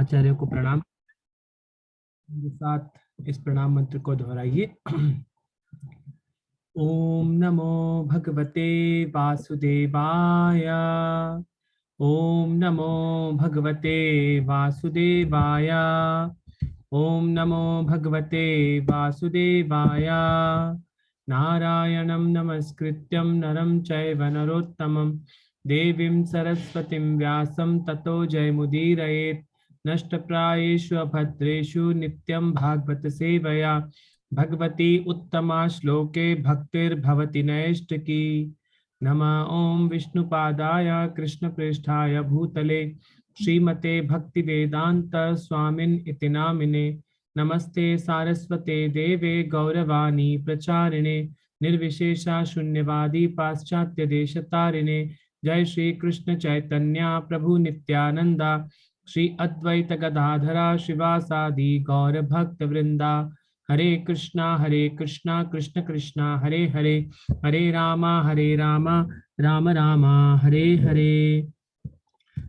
आचार्य को प्रणाम। मेरे साथ इस प्रणाम मंत्र को दोहराइए। ओम नमो भगवते वासुदेवाय। ओम नमो भगवते वासुदेवाय। ओम नमो भगवते वासुदेवाय। नारायणं नमस्कृत्यं नरं चैव नरोत्तमं देवीं सरस्वतीं व्यासं ततो जयमुदीरयेत्। नष्टप्रायेषु अभद्रेषु नित्यं भागवत सेवया भगवती उत्तमा श्लोके भक्तिर्भवति नैष्ठिकी। नमः ओं विष्णुपादाय कृष्णप्रेष्ठाय भूतले श्रीमते भक्तिवेदांत स्वामिन् इति नामिने। नमस्ते सारस्वते देवे गौरवाणी प्रचारिणे निर्विशेषा शून्यवादी पाश्चात्य देशतारिणे। जय श्री कृष्ण चैतन्य प्रभु नित्यानंदा श्री अद्वैत गदाधरा शिवासादि गौर भक्त वृंदा। हरे कृष्णा कृष्ण कृष्णा हरे हरे, हरे रामा राम रामा हरे हरे।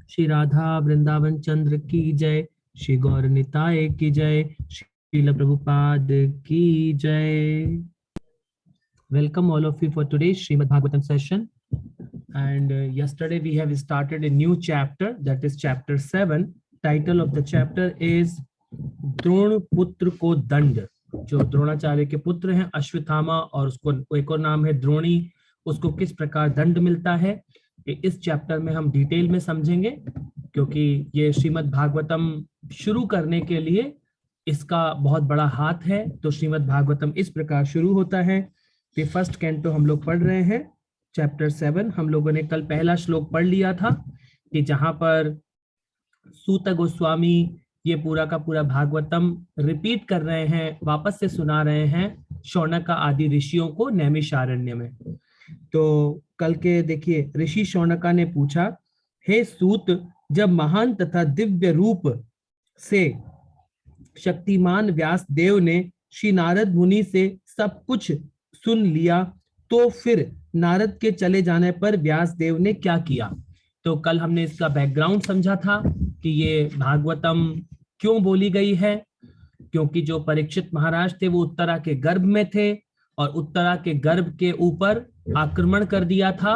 श्री राधा वृंदावन चंद्र की जय, श्री गौर निताय की जय, श्रील प्रभुपाद की जय। Welcome all of you for today's Srimad Bhagavatam session. And yesterday we have started a new chapter, that is chapter 7. Title of the chapter is Drona पुत्र को दंड। जो द्रोणाचार्य के पुत्र हैं अश्वत्थामा और उसको एक और नाम है द्रोणी, उसको किस प्रकार दंड मिलता है, इस चैप्टर में हम डिटेल में समझेंगे। क्योंकि ये श्रीमद् भागवतम शुरू करने के लिए इसका बहुत बड़ा हाथ है। तो श्रीमद् भागवतम इस प्रकार शुरू होता है। तो फर्स्ट कैंटो हम लोग पढ़ रहे हैं, चैप्टर 7। हम लोगों ने कल पहला श्लोक पढ़ लिया था कि जहां पर सूत गोस्वामी ये पूरा का पूरा भागवतम रिपीट कर रहे हैं, वापस से सुना रहे हैं शौनक आदि ऋषियों को नैमिषारण्य में। तो कल के देखिए, ऋषि शौनका ने पूछा, हे सूत, जब महान तथा दिव्य रूप से शक्तिमान व्यास देव ने श्री नारद मुनि से सब कुछ सुन लिया, तो फिर नारद के चले जाने पर व्यास देव ने क्या किया। तो कल हमने इसका बैकग्राउंड समझा था कि ये भागवतम क्यों बोली गई है। क्योंकि जो परीक्षित महाराज थे वो उत्तरा के गर्भ में थे और उत्तरा के गर्भ के ऊपर आक्रमण कर दिया था।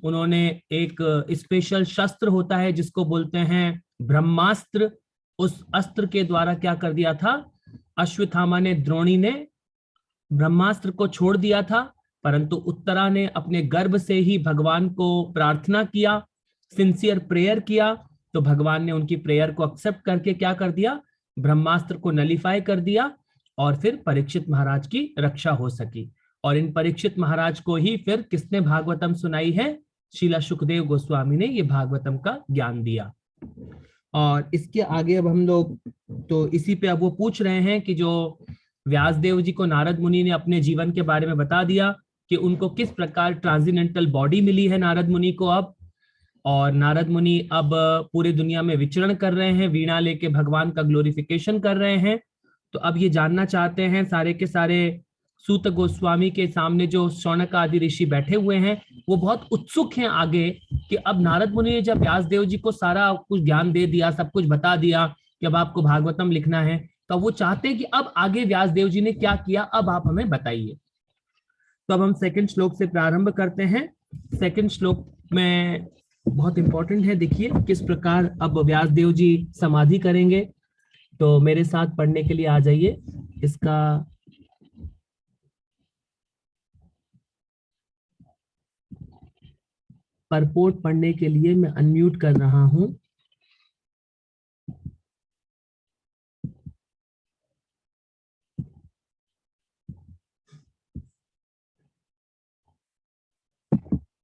उन्होंने एक स्पेशल शस्त्र होता है जिसको बोलते हैं ब्रह्मास्त्र, उस अस्त्र के द्वारा क्या कर दिया था, अश्वत्थामा ने, द्रोणी ने ब्रह्मास्त्र को छोड़ दिया था। परंतु उत्तरा ने अपने गर्भ से ही भगवान को प्रार्थना किया, सिंसियर प्रेयर किया, तो भगवान ने उनकी प्रेयर को एक्सेप्ट करके क्या कर दिया, ब्रह्मास्त्र को नलीफाई कर दिया और फिर परीक्षित महाराज की रक्षा हो सकी। और इन परीक्षित महाराज को ही फिर किसने भागवतम सुनाई है, शीला सुखदेव गोस्वामी ने ये भागवतम का ज्ञान दिया। और इसके आगे अब हम लोग तो इसी पे अब वो पूछ रहे हैं कि जो व्यासदेव जी को नारद मुनि ने अपने जीवन के बारे में बता दिया कि उनको किस प्रकार ट्रांसेंडेंटल बॉडी मिली है नारद मुनि को अब, और नारद मुनि अब पूरी दुनिया में विचरण कर रहे हैं, वीणा लेके भगवान का ग्लोरिफिकेशन कर रहे हैं। तो अब ये जानना चाहते हैं सारे के सारे सूत गोस्वामी के सामने जो शौनक आदि ऋषि बैठे हुए हैं, वो बहुत उत्सुक हैं आगे कि अब नारद मुनि ने जब व्यासदेव जी को सारा कुछ ज्ञान दे दिया, सब कुछ बता दिया कि अब आपको भागवतम लिखना है, तो वो चाहते हैं कि अब आगे व्यासदेव जी ने क्या किया, अब आप हमें बताइए। तो अब हम सेकंड श्लोक से प्रारंभ करते हैं। सेकंड श्लोक में बहुत इंपॉर्टेंट है, देखिए किस प्रकार अब व्यासदेव जी समाधि करेंगे। तो मेरे साथ पढ़ने के लिए आ जाइए। इसका परपोर्ट पढ़ने के लिए मैं अनम्यूट कर रहा हूं।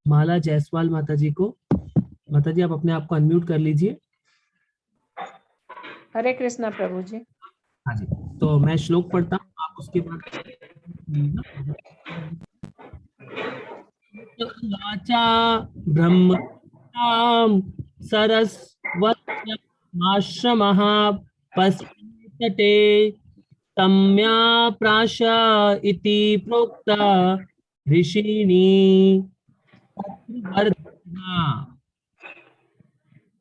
माला जायसवाल माता जी को, माता जी आप अपने आप को अनम्यूट कर लीजिए। हरे कृष्णा प्रभु जी। हाँ जी, तो मैं श्लोक पढ़ता हूँ, आप उसके बाद वाचा ब्रह्म सरस्वत्याश्रमः पश्चिमतटे तम्या प्राश इति प्रोक्ता ऋषिणी।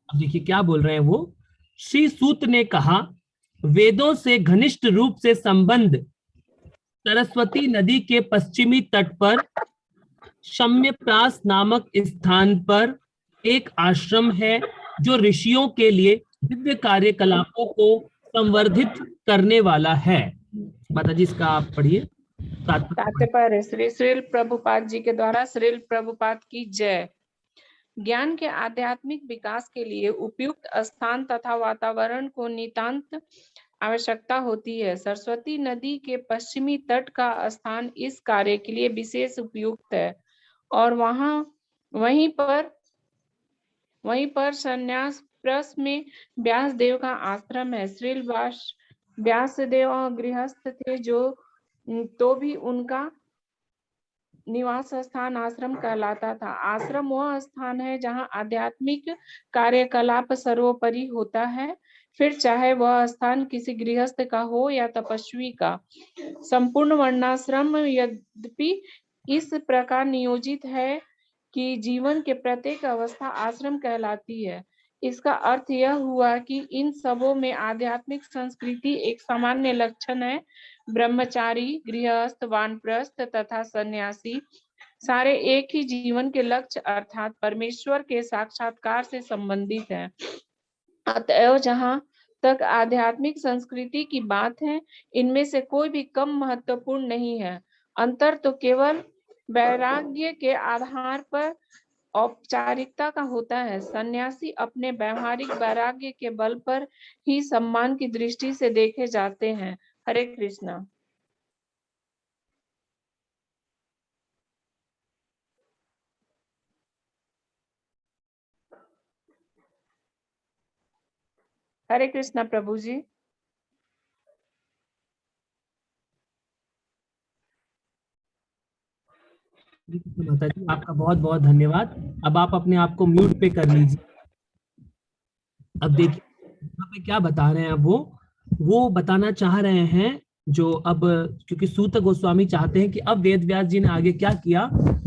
अब देखिए क्या बोल रहे हैं वो, श्री सूत ने कहा, वेदों से घनिष्ठ रूप से संबंध सरस्वती नदी के पश्चिमी तट पर शम्यप्रास नामक स्थान पर एक आश्रम है जो ऋषियों के लिए दिव्य कार्यकलापों को संवर्धित करने वाला है। माता जी इसका आप पढ़िए। तात्पर्य श्री श्रील प्रभुपाद जी के द्वारा। श्रील प्रभुपाद की जय। ज्ञान के आध्यात्मिक विकास के लिए उपयुक्त स्थान तथा वातावरण को नितांत आवश्यकता होती है। सरस्वती नदी के पश्चिमी तट का स्थान इस कार्य के लिए विशेष उपयुक्त है और वहीं पर संन्यास प्रस में व्यास देव का आश्रम है। श्रील व्यास देव गृहस्थ थे तो भी उनका निवास स्थान आश्रम कहलाता था। आश्रम वह स्थान है जहाँ आध्यात्मिक कार्यकलाप सर्वोपरि होता है, फिर चाहे वह स्थान किसी गृहस्थ का हो या तपस्वी का। संपूर्ण वर्णाश्रम यद्यपि इस प्रकार नियोजित है कि जीवन के प्रत्येक अवस्था आश्रम कहलाती है। इसका अर्थ यह हुआ कि इन सबों में आध्यात्मिक संस्कृति एक सामान्य लक्षण है। ब्रह्मचारी, गृहस्थ, वानप्रस्थ तथा सन्यासी सारे एक ही जीवन के लक्ष्य अर्थात परमेश्वर के साक्षात्कार से संबंधित हैं। अतएव जहाँ तक आध्यात्मिक संस्कृति की बात है, इनमें से कोई भी कम महत्वपूर्ण नहीं है। अंतर तो केवल वैराग्य के आधार पर औपचारिकता का होता है। सन्यासी अपने व्यवहारिक वैराग्य के बल पर ही सम्मान की दृष्टि से देखे जाते हैं। हरे कृष्णा। हरे कृष्णा प्रभु जी। माता जी आपका बहुत बहुत धन्यवाद। अब आप अपने आप को म्यूट पे कर लीजिए। अब देखिए यहाँ पे क्या बता रहे हैं। अब वो बताना चाह रहे हैं जो अब, क्योंकि सूत गोस्वामी चाहते हैं कि अब वेद व्यास जी ने आगे क्या किया।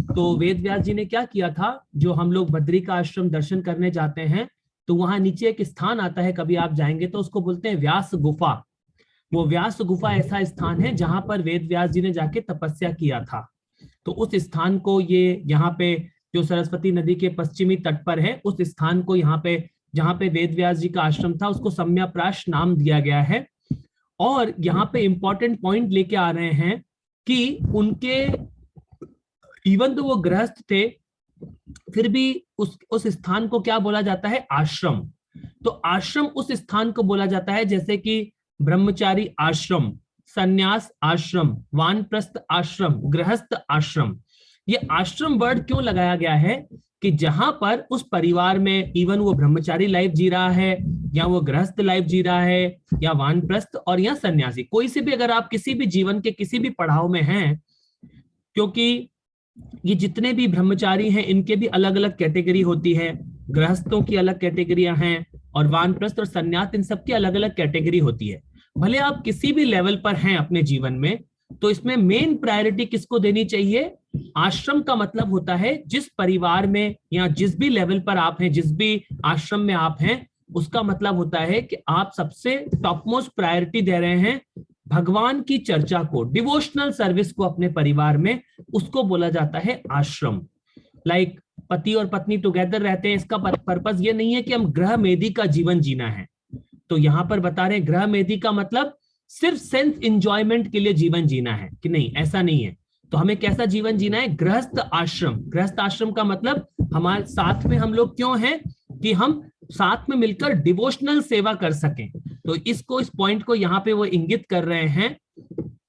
तो वेद व्यास जी ने क्या किया था, जो हम लोग बद्री का आश्रम दर्शन करने जाते हैं तो वहां नीचे एक स्थान आता है, कभी आप जाएंगे तो उसको बोलते हैं व्यास गुफा। वो व्यास गुफा ऐसा स्थान है जहां पर वेद व्यास जी ने जाके तपस्या किया था। तो उस स्थान को ये यहाँ पे जो सरस्वती नदी के पश्चिमी तट पर है, उस स्थान को यहाँ पे जहाँ पे वेद व्यास जी का आश्रम था उसको सम्यप्राश नाम दिया गया है। और यहाँ पे इंपॉर्टेंट पॉइंट लेके आ रहे हैं कि उनके इवन तो वो गृहस्थ थे फिर भी उस स्थान को क्या बोला जाता है, आश्रम। तो आश्रम उस स्थान को बोला जाता है जैसे कि ब्रह्मचारी आश्रम, सन्यास आश्रम, वानप्रस्थ आश्रम, गृहस्थ आश्रम। ये आश्रम वर्ड क्यों लगाया गया है कि जहां पर उस परिवार में इवन वो ब्रह्मचारी लाइफ जी रहा है या वो गृहस्थ लाइफ जी रहा है या वानप्रस्थ और या सन्यासी, कोई से भी अगर आप किसी भी जीवन के किसी भी पड़ाव में हैं, क्योंकि ये जितने भी ब्रह्मचारी हैं इनके भी अलग अलग कैटेगरी होती है, गृहस्थों की अलग कैटेगरियां हैं और वानप्रस्थ और सन्यास इन सबकी अलग अलग कैटेगरी होती है। भले आप किसी भी लेवल पर हैं अपने जीवन में, तो इसमें मेन प्रायोरिटी किसको देनी चाहिए, आश्रम का मतलब होता है जिस परिवार में या जिस भी लेवल पर आप हैं, जिस भी आश्रम में आप हैं, उसका मतलब होता है कि आप सबसे टॉप मोस्ट प्रायोरिटी दे रहे हैं भगवान की चर्चा को, डिवोशनल सर्विस को अपने परिवार में, उसको बोला जाता है आश्रम। लाइक पति और पत्नी टुगेदर रहते हैं, इसका पर्पस ये नहीं है कि हम ग्रह मेधी का जीवन जीना है। तो यहां पर बता रहे हैं ग्रह मेधी का मतलब सिर्फ सेंस एंजॉयमेंट के लिए जीवन जीना है कि नहीं, ऐसा नहीं है। तो हमें कैसा जीवन जीना है, गृहस्थ आश्रम। गृहस्थ आश्रम का मतलब हमारे साथ में हम लोग क्यों हैं कि हम साथ में मिलकर डिवोशनल सेवा कर सकें। तो इस पॉइंट को यहाँ पे वो इंगित कर रहे हैं।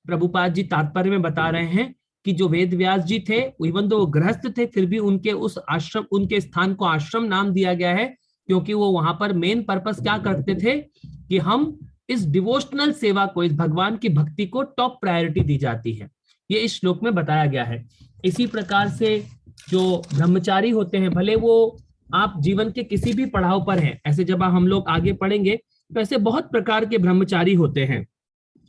प्रभुपाद जी तात्पर्य में बता रहे हैं कि जो वेद व्यास जी थे, इवन तो वो गृहस्थ थे, फिर भी उनके उस आश्रम, उनके स्थान को आश्रम नाम दिया गया है क्योंकि वो वहां पर मेन पर्पस क्या करते थे कि हम इस डिवोशनल सेवा को, इस भगवान की भक्ति को टॉप प्रायोरिटी दी जाती है। ये इस श्लोक में बताया गया है। इसी प्रकार से जो ब्रह्मचारी होते हैं, भले वो आप जीवन के किसी भी पड़ाव पर हैं, ऐसे जब हम लोग आगे पढ़ेंगे तो ऐसे बहुत प्रकार के ब्रह्मचारी होते हैं,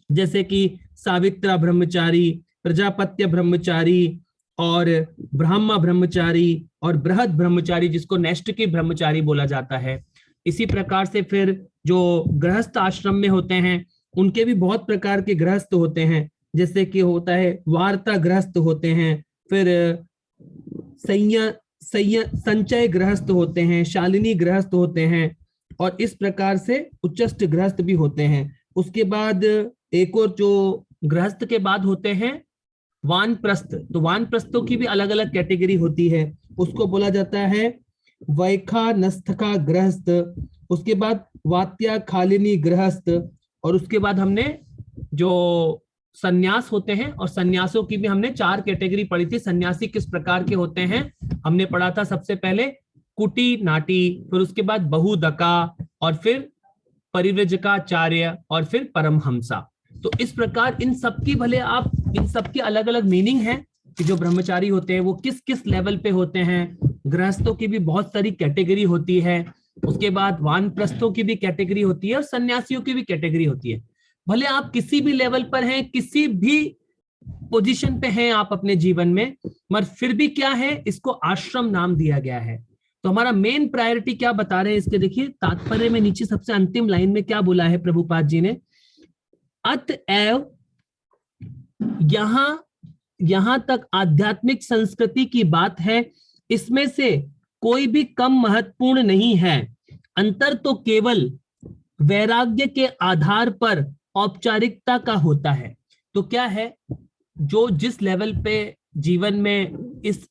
जैसे कि सावित्रा ब्रह्मचारी, प्रजापत्य ब्रह्मचारी और ब्राह्मा ब्रह्मचारी और बृहद ब्रह्मचारी, जिसको नैष्ठिकी ब्रह्मचारी बोला जाता है। इसी प्रकार से फिर जो गृहस्थ आश्रम में होते हैं उनके भी बहुत प्रकार के गृहस्थ होते हैं, जैसे कि होता है वार्ता गृहस्थ होते हैं, फिर संचय गृहस्थ होते हैं, शालिनी गृहस्थ होते हैं, और इस प्रकार से उच्चस्थ गृहस्थ भी होते हैं। उसके बाद एक और जो गृहस्थ के बाद होते हैं वानप्रस्थ, तो वानप्रस्थों की भी अलग अलग कैटेगरी होती है, उसको बोला जाता है वैखानस्थ गृहस्थ, उसके बाद वात्या खालिनी गृहस्थ, और उसके बाद हमने जो सन्यास होते हैं, और सन्यासों की भी हमने 4 कैटेगरी पढ़ी थी। सन्यासी किस प्रकार के होते हैं हमने पढ़ा था, सबसे पहले कुटी नाटी, फिर उसके बाद बहुदका, और फिर परिव्रजकाचार्य, और फिर परमहंसा। तो इस प्रकार इन सबकी भले आप इन सबकी अलग अलग मीनिंग है कि जो ब्रह्मचारी होते हैं वो किस किस लेवल पे होते हैं। गृहस्थों की भी बहुत सारी कैटेगरी होती है, उसके बाद वानप्रस्थों की भी कैटेगरी होती है, और सन्यासियों की भी कैटेगरी होती है। भले आप किसी भी लेवल पर हैं, किसी भी पोजीशन पे हैं आप अपने जीवन में, मगर फिर भी क्या है, इसको आश्रम नाम दिया गया है। तो हमारा मेन प्रायोरिटी क्या बता रहे हैं इसके, देखिए तात्पर्य में नीचे सबसे अंतिम लाइन में क्या बोला है प्रभुपाद जी ने, अतएव यहां तक आध्यात्मिक संस्कृति की बात है, इसमें से कोई भी कम महत्वपूर्ण नहीं है। अंतर तो केवल वैराग्य के आधार पर औपचारिकता का होता है। तो क्या है, जो जिस लेवल पे जीवन में इस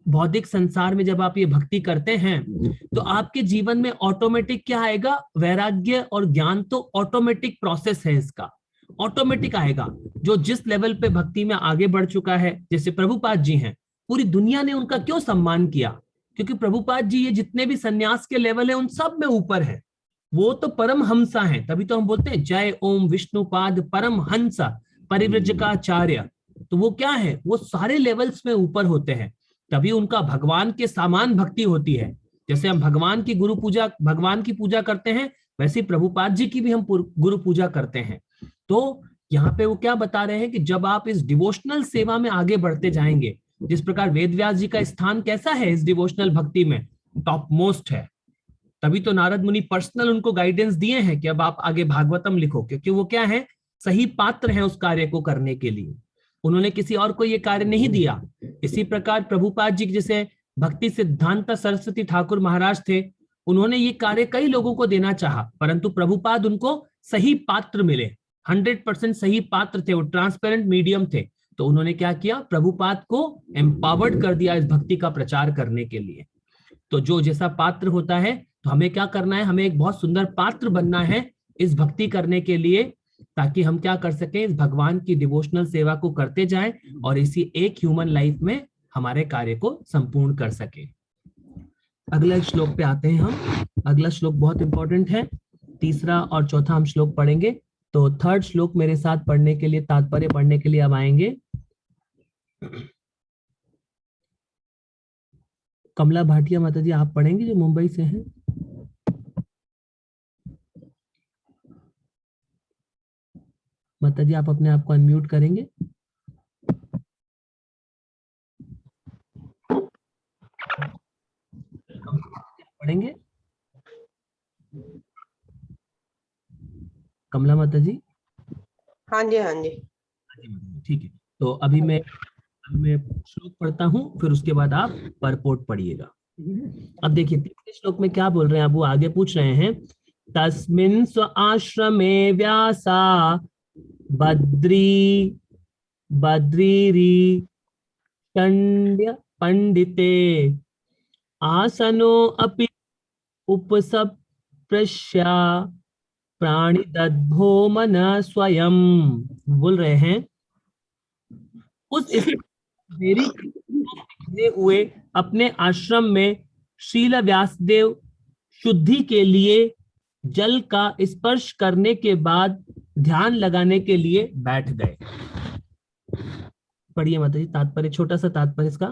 भौतिक संसार में जब आप ये भक्ति करते हैं तो आपके जीवन में ऑटोमेटिक क्या आएगा, वैराग्य और ज्ञान तो ऑटोमेटिक प्रोसेस है, इसका ऑटोमेटिक आएगा। जो जिस लेवल पे भक्ति में आगे बढ़ चुका है, जैसे प्रभुपाद जी हैं, पूरी दुनिया ने उनका क्यों सम्मान किया, क्योंकि प्रभुपाद जी ये जितने भी सन्यास के लेवल है उन सब में ऊपर है, वो तो परमहंसा है। तभी तो हम बोलते हैं जय ओम विष्णुपाद परमहंसा परिव्रजकाचार्य। तो वो क्या है, वो सारे लेवल्स में ऊपर होते हैं, तभी उनका भगवान के समान भक्ति होती है। जैसे हम भगवान की गुरु पूजा, भगवान की पूजा करते हैं, वैसे प्रभुपाद जी की भी हम गुरु पूजा करते हैं। तो यहाँ पे वो क्या बता रहे हैं कि जब आप इस डिवोशनल सेवा में आगे बढ़ते जाएंगे, जिस प्रकार वेद व्यास जी का स्थान कैसा है इस डिवोशनल भक्ति में, टॉप मोस्ट है। तभी तो नारद मुनि पर्सनल उनको गाइडेंस दिए हैं कि अब आप आगे भागवतम लिखो, क्योंकि वो क्या है, सही पात्र हैं उस कार्य को करने के लिए। उन्होंने किसी और को ये कार्य नहीं दिया। इसी प्रकार प्रभुपाद जी जैसे भक्ति सिद्धांत सरस्वती ठाकुर महाराज थे, उन्होंने ये कार्य कई लोगों को देना चाहा, परंतु प्रभुपाद उनको सही पात्र मिले, 100% सही पात्र थे, वो ट्रांसपेरेंट मीडियम थे। तो उन्होंने क्या किया, प्रभुपाद को एम्पावर्ड कर दिया इस भक्ति का प्रचार करने के लिए। तो जो जैसा पात्र होता है, तो हमें क्या करना है, हमें एक बहुत सुंदर पात्र बनना है इस भक्ति करने के लिए, ताकि हम क्या कर सकें, इस भगवान की डिवोशनल सेवा को करते जाएं और इसी एक ह्यूमन लाइफ में हमारे कार्य को संपूर्ण कर सके। अगले श्लोक पे आते हैं हम। अगला श्लोक बहुत इंपॉर्टेंट है, तीसरा और चौथा हम श्लोक पढ़ेंगे। तो थर्ड श्लोक मेरे साथ पढ़ने के लिए, तात्पर्य पढ़ने के लिए अब आएंगे कमला भाटिया माता जी, आप पढ़ेंगे जो मुंबई से हैं। माता जी आप अपने आप को अनम्यूट करेंगे। पढ़ेंगे कमला माता जी? हाँ जी, हाँ जी, ठीक है। तो अभी मैं श्लोक पढ़ता हूँ, फिर उसके बाद आप परपोर्ट पढ़िएगा। अब देखिए तीसरे श्लोक में क्या बोल रहे हैं, अब वो आगे पूछ रहे हैं, तस्मिन् स्व आश्रमे व्यासा बद्रीरी पंडिते आसनो अपि उपसप्रश्या प्राणी दद्भो मन स्वयं। बोल रहे हैं उस मेरी हुए अपने आश्रम में श्रील व्यासदेव शुद्धि के लिए जल का स्पर्श करने के बाद ध्यान लगाने के लिए बैठ गए। पढ़िए माता जी तात्पर्य, छोटा सा तात्पर्य इसका।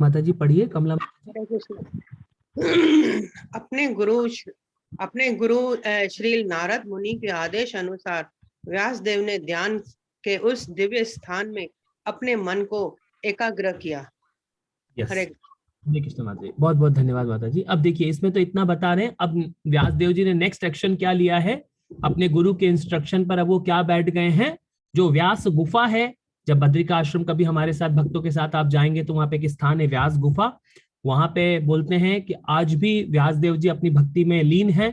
माता जी पढ़िए कमला। अपने गुरु श्री नारद मुनि के आदेश अनुसार व्यासदेव ने ध्यान के उस दिव्य स्थान में अपने मन को एकाग्र किया। यस, हरे हरे कृष्ण माता जी, बहुत बहुत धन्यवाद माता जी। अब देखिए इसमें तो इतना बता रहे हैं, अब व्यास देव जी ने नेक्स्ट एक्शन क्या लिया है अपने गुरु के इंस्ट्रक्शन पर। अब वो क्या बैठ गए हैं, जो व्यास गुफा है, जब बद्रिका आश्रम कभी हमारे साथ भक्तों के साथ आप जाएंगे तो वहां पे एक स्थान है व्यास गुफा, वहां पे बोलते हैं कि आज भी व्यास देव जी अपनी भक्ति में लीन है।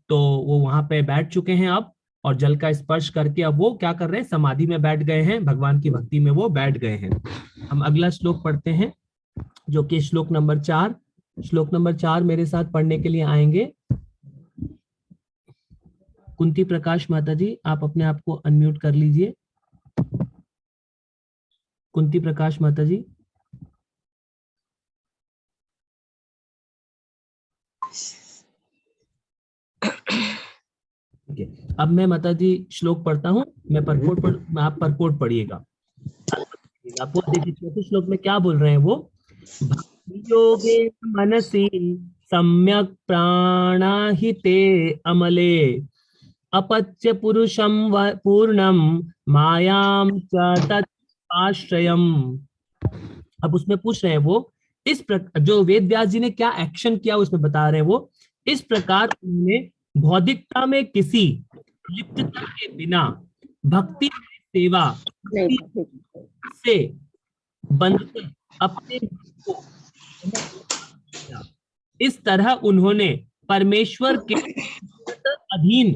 तो वो वहां पे बैठ चुके हैं अब, और जल का स्पर्श करके अब वो क्या कर रहे हैं, समाधि में बैठ गए हैं, भगवान की भक्ति में वो बैठ गए हैं। हम अगला श्लोक पढ़ते हैं जो कि श्लोक नंबर 4। श्लोक नंबर 4 मेरे साथ पढ़ने के लिए आएंगे कुंती प्रकाश माता जी, आप अपने आप को अनम्यूट कर लीजिए। कुंती प्रकाश माता जी। ठीक है, अब मैं माता जी श्लोक पढ़ता हूँ, मैं आप परपोर्ट पढ़िएगा। आप वो देखिए चौथे श्लोक में क्या बोल रहे हैं वो, भक्ति योगे मनसी सम्यक प्राणाहिते अमले अपच्य पुरुषम पूर्णम मायाम च तत् आश्रयम। अब उसमें पूछ रहे हैं वो, इस प्रकार जो वेद व्यास जी ने क्या एक्शन किया उसमें बता रहे हैं वो, इस प्रकार उन्होंने भौतिकता में किसी लिप्तता के बिना भक्ति में सेवा से बंधकर अपने मन को किया। इस तरह उन्होंने परमेश्वर के अधीन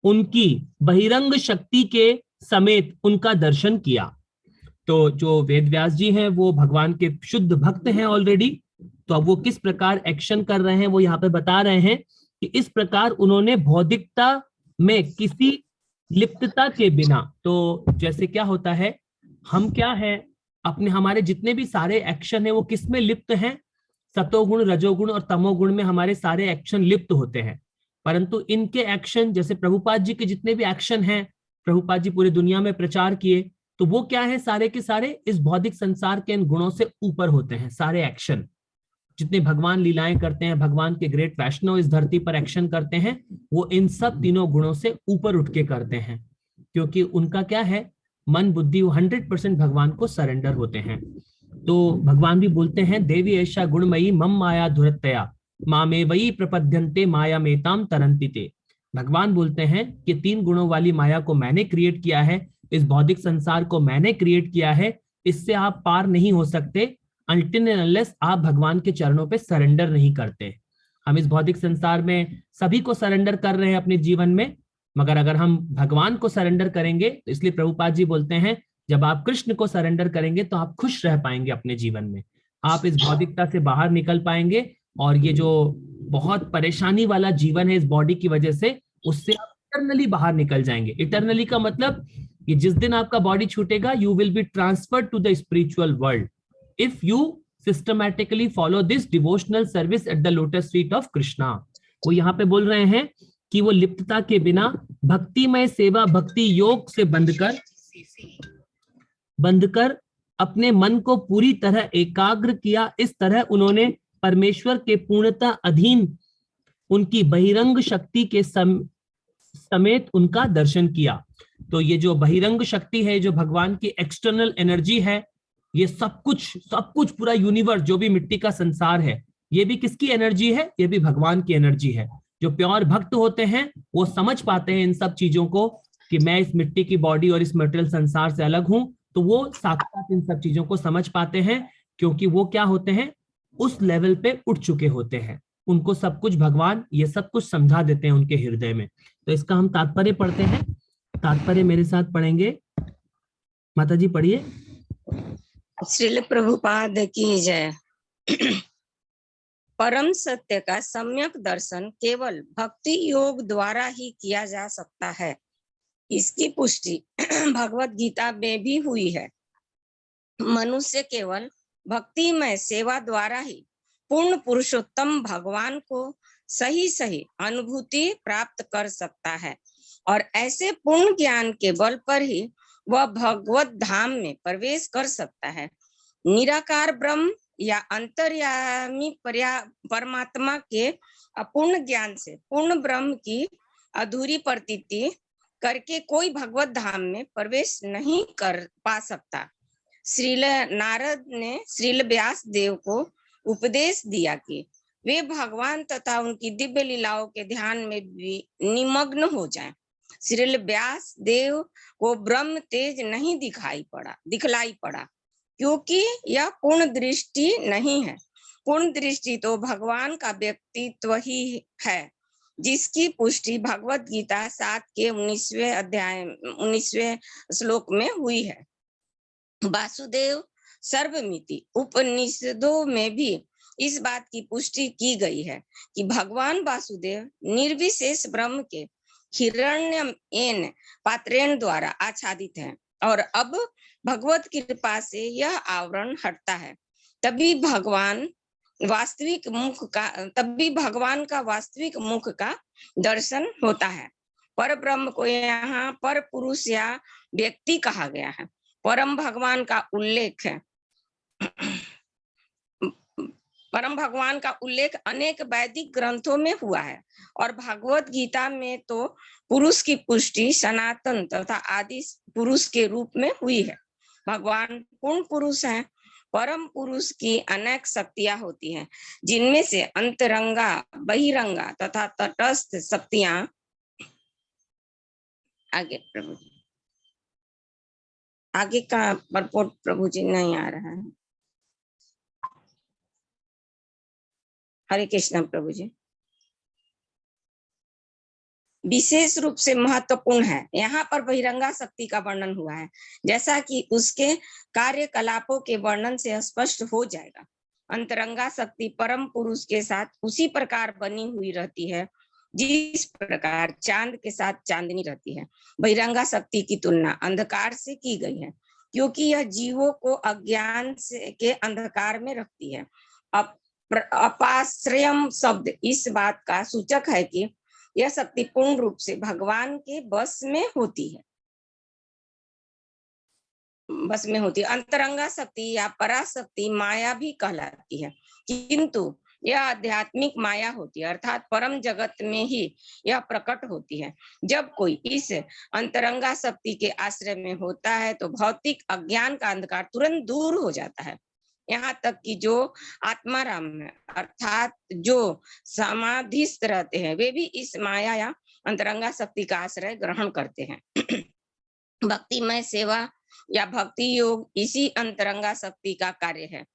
उनकी बहिरंग शक्ति के समेत उनका दर्शन किया। तो जो वेद व्यास जी हैं वो भगवान के शुद्ध भक्त हैं ऑलरेडी, तो अब वो किस प्रकार एक्शन कर रहे हैं वो यहाँ पे बता रहे हैं कि इस प्रकार उन्होंने भौतिकता में किसी लिप्तता के बिना, तो जैसे क्या होता है, हम क्या है अपने हमारे जितने भी सारे एक्शन है वो किस में लिप्त हैं, सतोगुण रजोगुण और तमोगुण में हमारे सारे एक्शन लिप्त होते हैं। परंतु इनके एक्शन, जैसे प्रभुपाद जी के जितने भी एक्शन हैं, प्रभुपाद जी पूरी दुनिया में प्रचार किए, तो वो क्या है, सारे के सारे इस भौतिक संसार के इन गुणों से ऊपर होते हैं। सारे एक्शन जितने भगवान लीलाएं करते हैं, भगवान के ग्रेट वैष्णव इस धरती पर एक्शन करते हैं, वो इन सब तीनों गुणों से ऊपर उठ के करते हैं, क्योंकि उनका क्या है, मन बुद्धि 100% भगवान को सरेंडर होते हैं। तो भगवान भी बोलते हैं, देवी ऐसा गुणमयी मम माया धुरतया मामे वही प्रपद्यन्ते माया मेताम तरंतिते। भगवान बोलते हैं कि 3 गुणों वाली माया को मैंने क्रिएट किया है, इस भौतिक संसार को मैंने क्रिएट किया है, इससे आप पार नहीं हो सकते अनटिल एंड अनलेस आप भगवान के चरणों पे सरेंडर नहीं करते। हम इस भौतिक संसार में सभी को सरेंडर कर रहे हैं अपने जीवन में, मगर अगर हम भगवान को सरेंडर करेंगे, तो इसलिए प्रभुपाद जी बोलते हैं जब आप कृष्ण को सरेंडर करेंगे तो आप खुश रह पाएंगे अपने जीवन में, आप इस भौतिकता से बाहर निकल पाएंगे, और ये जो बहुत परेशानी वाला जीवन है इस बॉडी की वजह से, उससे आप इटरनली बाहर निकल जाएंगे। इटरनली का मतलब कि जिस दिन आपका बॉडी छूटेगा, you will be transferred to the spiritual world if you systematically follow this devotional service at the lotus feet of Krishna. वो यहाँ पे बोल रहे हैं कि वो लिप्तता के बिना भक्तिमय सेवा भक्ति योग से बंधकर अपने मन को पूरी तरह एकाग्र किया। इस तरह उन्होंने परमेश्वर के पूर्णतः अधीन उनकी बहिरंग शक्ति के समेत उनका दर्शन किया। तो ये जो बहिरंग शक्ति है, जो भगवान की एक्सटर्नल एनर्जी है, ये सब कुछ पूरा यूनिवर्स, जो भी मिट्टी का संसार है, ये भी किसकी एनर्जी है, ये भी भगवान की एनर्जी है। जो प्योर भक्त होते हैं वो समझ पाते हैं इन सब चीजों को कि मैं इस मिट्टी की बॉडी और इस मटेरियल संसार से अलग हूं, तो वो साक्षात इन सब चीजों को समझ पाते हैं, क्योंकि वो क्या होते हैं, उस लेवल पे उठ चुके होते हैं। उनको सब कुछ भगवान ये सब कुछ समझा देते हैं उनके हृदय में। तो इसका हम तात्पर्य पढ़ते हैं, तात्पर्य मेरे साथ पढ़ेंगे, माता जी पढ़िए। श्रील प्रभुपाद की जय। परम सत्य का सम्यक दर्शन केवल भक्ति योग द्वारा ही किया जा सकता है। इसकी पुष्टि भगवत गीता में भी हुई है। मनुष्य केवल भक्तिमय सेवा द्वारा ही पूर्ण पुरुषोत्तम भगवान को सही सही अनुभूति प्राप्त कर सकता है, और ऐसे पूर्ण ज्ञान के बल पर ही वह भगवत धाम में प्रवेश कर सकता है। निराकार ब्रह्म या अंतर्यामी परमात्मा के अपूर्ण ज्ञान से पूर्ण ब्रह्म की अधूरी प्रतीति करके कोई भगवत धाम में प्रवेश नहीं कर पा सकता। श्रील नारद ने श्रील व्यास देव को उपदेश दिया कि वे भगवान तथा उनकी दिव्य लीलाओं के ध्यान में भी निमग्न हो जाएं। श्रील व्यास देव को ब्रह्म तेज नहीं दिखलाई पड़ा क्योंकि यह पूर्ण दृष्टि नहीं है। पूर्ण दृष्टि तो भगवान का व्यक्तित्व ही है, जिसकी पुष्टि भगवत गीता 7 के 19वें अध्याय 19वें श्लोक में हुई है। वासुदेव सर्वमिति उपनिषदों में भी इस बात की पुष्टि की गई है कि भगवान वासुदेव निर्विशेष ब्रह्म के हिरण्ययन पात्रेण द्वारा आच्छादित हैं और अब भगवत कृपा से यह आवरण हटता है, तभी भगवान का वास्तविक मुख का दर्शन होता है। पर ब्रह्म को यहाँ पर पुरुष या व्यक्ति कहा गया है। परम भगवान का उल्लेख अनेक वैदिक ग्रंथों में हुआ है और भगवत गीता में तो पुरुष की पुष्टि सनातन तथा आदि पुरुष के रूप में हुई है। भगवान पूर्ण पुरुष हैं। परम पुरुष की अनेक शक्तियां होती हैं, जिनमें से अंतरंगा, बहिरंगा तथा तटस्थ शक्तियां आगे का परपोर्ट प्रभु जी नहीं आ रहा है। हरे कृष्ण प्रभु जी। विशेष रूप से महत्वपूर्ण है। यहाँ पर बहिरंगा शक्ति का वर्णन हुआ है, जैसा कि उसके कार्यकलापों के वर्णन से स्पष्ट हो जाएगा। अंतरंगा शक्ति परम पुरुष के साथ उसी प्रकार बनी हुई रहती है जिस प्रकार चांद के साथ चांदनी रहती है। बहिरंगा शक्ति की तुलना अंधकार से की गई है, क्योंकि यह जीवों को अज्ञान के अंधकार में रखती है। अपाश्रयम शब्द इस बात का सूचक है कि यह शक्ति पूर्ण रूप से भगवान के बस में होती है। अंतरंगा शक्ति या पराशक्ति माया भी कहलाती है, किंतु यह आध्यात्मिक माया होती है, अर्थात परम जगत में ही यह प्रकट होती है। जब कोई इस अंतरंगा शक्ति के आश्रय में होता है तो भौतिक अज्ञान का अंधकार तुरंत दूर हो जाता है। यहाँ तक कि जो आत्माराम है, अर्थात जो समाधिस्थ रहते हैं, वे भी इस माया या अंतरंगा शक्ति का आश्रय ग्रहण करते हैं। भक्तिमय सेवा या भक्ति योग इसी अंतरंगा शक्ति का कार्य है।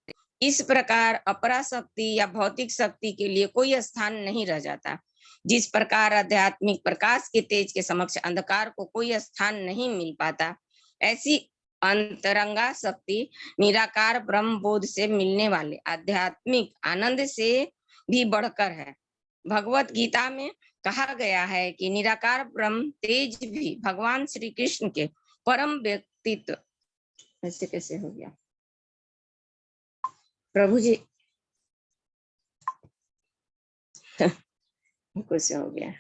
इस प्रकार अपरा शक्ति या भौतिक शक्ति के लिए कोई स्थान नहीं रह जाता। जिस प्रकार आध्यात्मिक प्रकाश के तेज के समक्ष अंधकार को कोई स्थान नहीं मिल पाता, ऐसी अंतरंगा शक्ति निराकार ब्रह्म बोध से मिलने वाले आध्यात्मिक आनंद से भी बढ़कर है। भगवत गीता में कहा गया है कि निराकार ब्रह्म तेज भी भगवान श्री कृष्ण के परम व्यक्तित्व। ऐसे कैसे हो गया प्रभु जी? कुछ हो गया।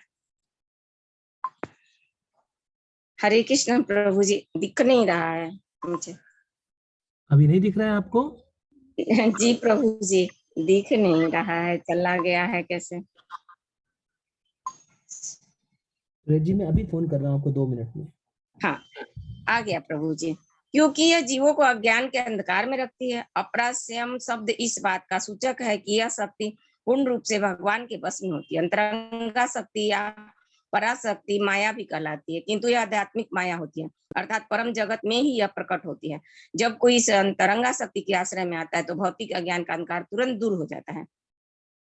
हरे कृष्ण प्रभु जी। दिख नहीं रहा है मुझे। अभी नहीं दिख रहा है आपको? जी प्रभु जी, दिख नहीं रहा है, चला गया है कैसे? जी मैं अभी फोन कर रहा हूँ आपको 2 मिनट में। हाँ, आ गया प्रभु जी। क्योंकि यह जीवों को अज्ञान के अंधकार में रखती है। अपरास्यम शब्द इस बात का सूचक है कि यह शक्ति पूर्ण रूप से भगवान के बस में होती है। अंतरंगा शक्ति या पराशक्ति माया भी कहलाती है, किंतु यह आध्यात्मिक माया होती है, अर्थात परम जगत में ही यह प्रकट होती है। जब कोई इस अंतरंगा शक्ति के आश्रय में आता है तो भौतिक अज्ञान का अंधकार तुरंत दूर हो जाता है।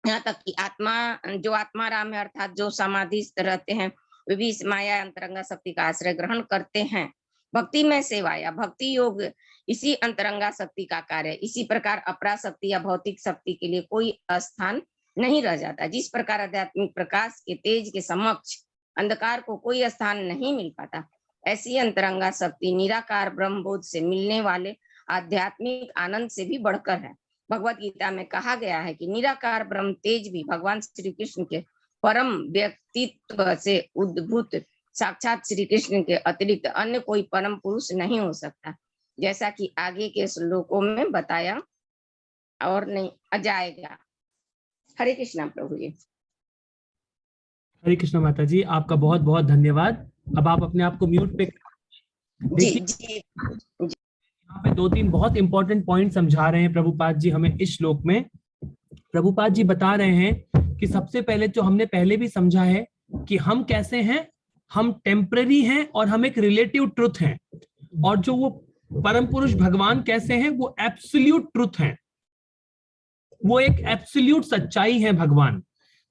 यहाँ तक कि आत्माराम है, अर्थात जो समाधिस्थ रहते हैं, वे भी इस माया अंतरंगा शक्ति का आश्रय ग्रहण करते हैं। भक्ति में सेवा या भक्ति योग इसी अंतरंगा शक्ति का कार्य। इसी प्रकार अपरा शक्ति या भौतिक शक्ति के लिए कोई स्थान नहीं रह जाता। जिस प्रकार आध्यात्मिक प्रकाश के तेज के समक्ष अंधकार को कोई स्थान नहीं मिल पाता, ऐसी अंतरंगा शक्ति निराकार ब्रह्म बोध से मिलने वाले आध्यात्मिक आनंद से भी बढ़कर है। भगवत गीता में कहा गया है कि निराकार ब्रह्म तेज भी भगवान श्री कृष्ण के परम व्यक्तित्व से उद्भूत साक्षात श्री कृष्ण के अतिरिक्त अन्य कोई परम पुरुष नहीं हो सकता, जैसा कि आगे के श्लोकों में बताया और नहीं जाएगा। हरे कृष्णा प्रभु जी। हरे कृष्ण माता जी, आपका बहुत बहुत धन्यवाद। अब आप अपने आप को म्यूट पे जी। यहाँ यहाँ पे 2-3 बहुत इंपॉर्टेंट पॉइंट समझा रहे हैं प्रभुपाद जी हमें इस श्लोक में। प्रभुपाद जी बता रहे हैं कि सबसे पहले जो हमने पहले भी समझा है कि हम कैसे हैं, हम टेम्पररी हैं और हम एक रिलेटिव ट्रुथ हैं, और जो वो परम पुरुष भगवान कैसे हैं, वो एब्सोल्यूट ट्रुथ हैं, वो एक एब्सोल्यूट सच्चाई है भगवान।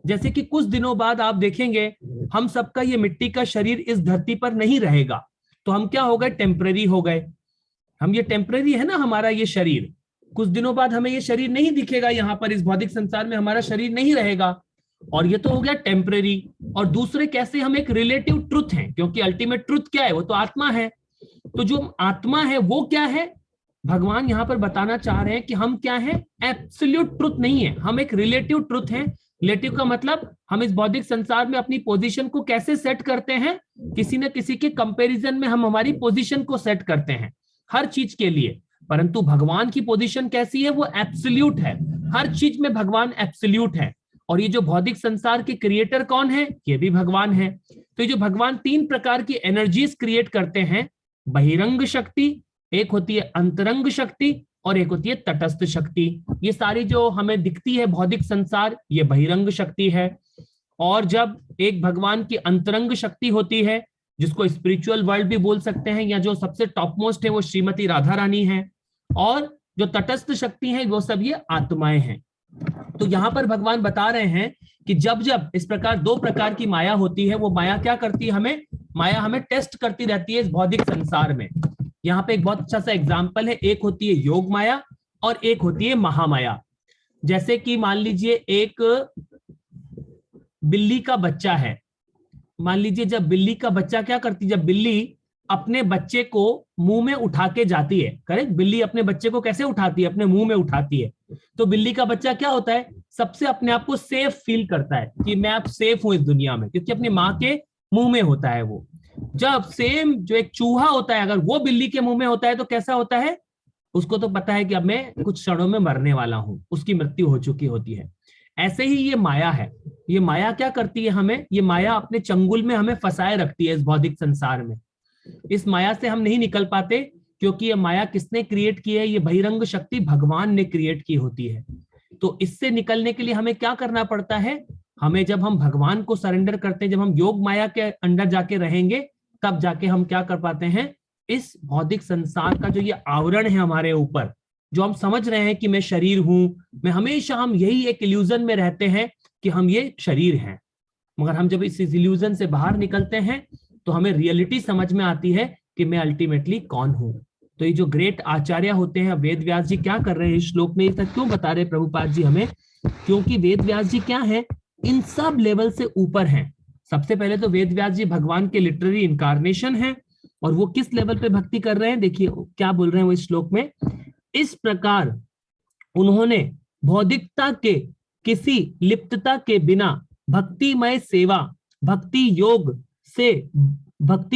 जैसे कि कुछ दिनों बाद आप देखेंगे हम सबका ये मिट्टी का शरीर इस धरती पर नहीं रहेगा, तो हम क्या हो गए, टेम्पररी हो गए। हम ये टेम्पररी है ना, हमारा ये शरीर, कुछ दिनों बाद हमें ये शरीर नहीं दिखेगा, यहाँ पर इस भौतिक संसार में हमारा शरीर नहीं रहेगा, और ये तो हो गया टेम्पररी। और दूसरे कैसे, हम एक रिलेटिव ट्रुथ हैं, क्योंकि अल्टीमेट ट्रुथ क्या है, वो तो आत्मा है। तो जो आत्मा है वो क्या है, भगवान यहाँ पर बताना चाह रहे हैं कि हम क्या है, एब्सोल्यूट ट्रुथ नहीं है, हम एक रिलेटिव ट्रुथ है। रिलेटिव का मतलब हम इस भौतिक संसार में अपनी पोजीशन को कैसे सेट करते हैं, किसी न किसी के कंपैरिजन में हम हमारी पोजीशन को सेट करते हैं हर चीज के लिए। परंतु भगवान की पोजीशन कैसी है, वो एब्सोल्यूट है, हर चीज में भगवान एब्सोल्यूट है। और ये जो भौतिक संसार के क्रिएटर कौन है, ये भी भगवान है। तो ये जो भगवान 3 प्रकार की एनर्जीज क्रिएट करते हैं, बहिरंग शक्ति, एक होती है अंतरंग शक्ति, और एक होती है तटस्थ शक्ति। ये सारी जो हमें दिखती है भौतिक संसार, ये बहिरंग शक्ति है। और जब एक भगवान की अंतरंग शक्ति होती है, जिसको स्पिरिचुअल वर्ल्ड भी बोल सकते हैं, या जो सबसे टॉप मोस्ट है वो श्रीमती राधा रानी है, और जो तटस्थ शक्ति है वो सब ये आत्माएं हैं। तो यहाँ पर भगवान बता रहे हैं कि जब जब इस प्रकार 2 प्रकार की माया होती है, वो माया क्या करती है, हमें माया हमें टेस्ट करती रहती है इस भौतिक संसार में। यहाँ पे एक बहुत अच्छा सा एग्जाम्पल है, एक होती है योग माया और एक होती है महामाया। जैसे कि मान लीजिए एक बिल्ली का बच्चा है, मान लीजिए जब बिल्ली का बच्चा क्या करती है, जब बिल्ली अपने बच्चे को मुंह में उठा के जाती है, करेक्ट, बिल्ली अपने बच्चे को कैसे उठाती है, अपने मुंह में उठाती है। तो बिल्ली का बच्चा क्या होता है, सबसे अपने आप को सेफ फील करता है कि मैं अब सेफ हूं इस दुनिया में, क्योंकि अपनी माँ के मुंह में होता है वो। जब सेम जो एक चूहा होता है, अगर वो बिल्ली के मुंह में होता है तो कैसा होता है, उसको तो पता है कि अब मैं कुछ क्षणों में मरने वाला हूं, उसकी मृत्यु हो चुकी होती है। ऐसे ही ये माया है, ये माया क्या करती है हमें, ये माया अपने चंगुल में हमें फंसाए रखती है इस भौतिक संसार में। इस माया से हम नहीं निकल पाते, क्योंकि ये माया किसने क्रिएट की है, ये बहिरंग शक्ति भगवान ने क्रिएट की होती है। तो इससे निकलने के लिए हमें क्या करना पड़ता है, हमें जब हम भगवान को सरेंडर करते हैं, जब हम योग माया के अंदर जाके रहेंगे, तब जाके हम क्या कर पाते हैं, इस भौतिक संसार का जो ये आवरण है हमारे ऊपर, जो हम समझ रहे हैं कि मैं शरीर हूं, मैं हमेशा हम यही एक इल्यूजन में रहते हैं कि हम ये शरीर हैं। मगर हम जब इस इल्यूजन से बाहर निकलते हैं तो हमें रियलिटी समझ में आती है कि मैं अल्टीमेटली कौन हूं। तो ये जो ग्रेट आचार्य होते हैं, वेद व्यास जी क्या कर रहे हैं इस श्लोक में, तक क्यों बता रहे प्रभुपाद जी हमें, क्योंकि वेद व्यास जी क्या है, इन सब लेवल से ऊपर हैं। सबसे पहले तो वेद व्यास जी भगवान के लिटरेरी इनकारनेशन है, और वो किस लेवल पे भक्ति कर रहे हैं, देखिए क्या बोल रहे हैं वो इस श्लोक में। इस प्रकार उन्होंने भौतिकता के किसी लिप्तता के बिना भक्तिमय सेवा, भक्ति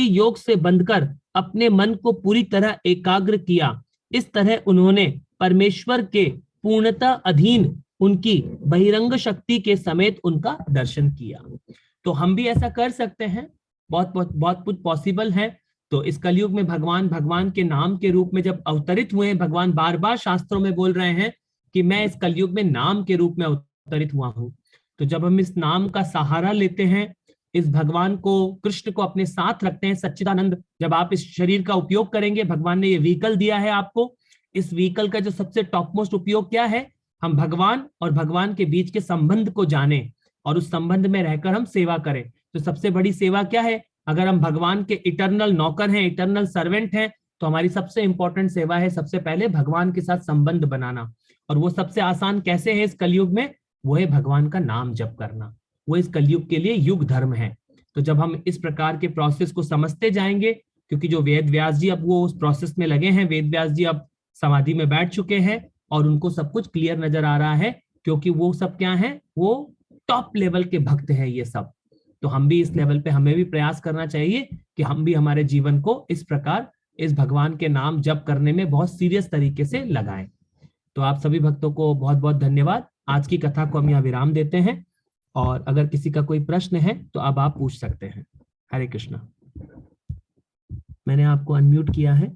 योग से बंधकर अपने मन को पूरी तरह एकाग्र किया। इस तरह उन्होंने परमेश्वर के पूर्णतः अधीन उनकी बहिरंग शक्ति के समेत उनका दर्शन किया। तो हम भी ऐसा कर सकते हैं, बहुत कुछ पॉसिबल है। तो इस कलयुग में भगवान के नाम के रूप में जब अवतरित हुए, भगवान बार बार शास्त्रों में बोल रहे हैं कि मैं इस कलयुग में नाम के रूप में अवतरित हुआ हूं। तो जब हम इस नाम का सहारा लेते हैं, इस भगवान को, कृष्ण को अपने साथ रखते हैं, सच्चिदानंद, जब आप इस शरीर का उपयोग करेंगे, भगवान ने ये व्हीकल दिया है आपको, इस व्हीकल का जो सबसे टॉप मोस्ट उपयोग क्या है, हम भगवान और भगवान के बीच के संबंध को जाने और उस संबंध में रहकर हम सेवा करें। तो सबसे बड़ी सेवा क्या है, अगर हम भगवान के इटर्नल नौकर हैं, इटर्नल सर्वेंट हैं, तो हमारी सबसे इंपॉर्टेंट सेवा है सबसे पहले भगवान के साथ संबंध बनाना। और वो सबसे आसान कैसे है इस कलयुग में, वो है भगवान का नाम जप करना। वो इस कलयुग के लिए युग धर्म है। तो जब हम इस प्रकार के प्रोसेस को समझते जाएंगे, क्योंकि जो वेद व्यास जी अब वो उस प्रोसेस में लगे हैं, वेद व्यास जी अब समाधि में बैठ चुके हैं और उनको सब कुछ क्लियर नजर आ रहा है, क्योंकि वो सब क्या है, वो टॉप लेवल के भक्त हैं ये सब। तो हम भी इस लेवल पे, हमें भी प्रयास करना चाहिए कि हम भी हमारे जीवन को इस प्रकार इस भगवान के नाम जप करने में बहुत सीरियस तरीके से लगाएं। तो आप सभी भक्तों को बहुत बहुत धन्यवाद। आज की कथा को हम यहाँ विराम देते हैं, और अगर किसी का कोई प्रश्न है तो अब आप पूछ सकते हैं। हरे कृष्णा। मैंने आपको अनम्यूट किया है।